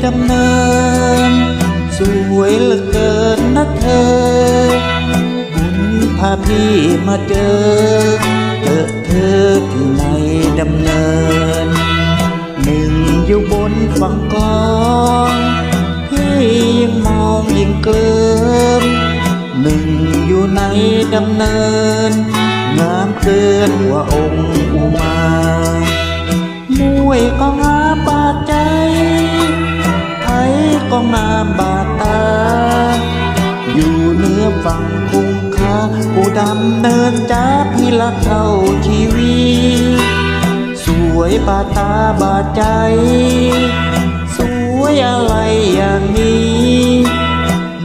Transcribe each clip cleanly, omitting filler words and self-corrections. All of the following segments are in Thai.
ดำเนินสวยเหลือเกินนะเธอบุญพาพี่มาเจอเธอที่ในดำเนินหนึ่งอยู่บนฝั่งคลองพี่ยังมองยิ่งเกลิมหนึ่งอยู่ในดำเนินงามเกินกว่าองค์อุมามวยก็งามบาดใจไทยก็งามบาดตาอยู่เหนือฝั่งคุ้งคาผู้ดำเนินจ้าพี่รักเท่าชีวิตสวยบาดตาบาดใจสวยอะไรอย่างนี้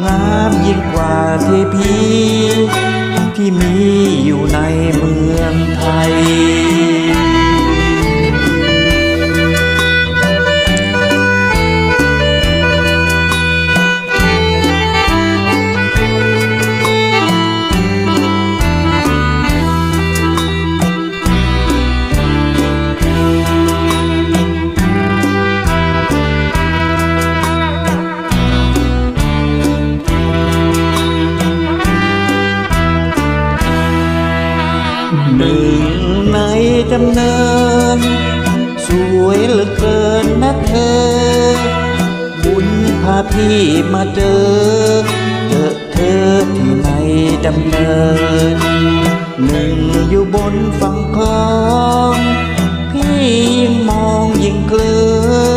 งามยิ่งกว่าเทพีที่มีอยู่ในเมืองไทยหนึ่งในดำเนินสวยเหลือเกินนะเธอบุญพาพี่มาเจอเธอที่ในดำเนินหนึ่งอยู่บนฝั่งคลองพี่ยิ่งมองยิ่งเคลิ้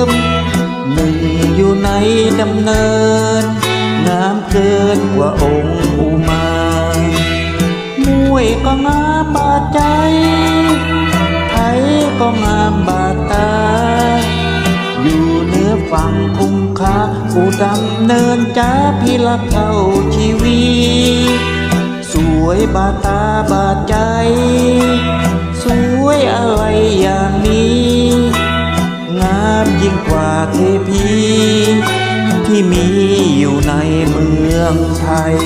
มหนึ่งอยู่ในดำเนินงามเกินกว่าองค์อุมามวยก็งามบาดใจไทยก็งามบาดตาอยู่เหนือฝั่งคุ้งคาผู้ดำเนินจ้าพี่รักเท่าชีวิตสวยบาดตาบาดใจสวยอะไรอย่างนี้งามยิ่งกว่าเทพีที่มีอยู่ในเมืองไทย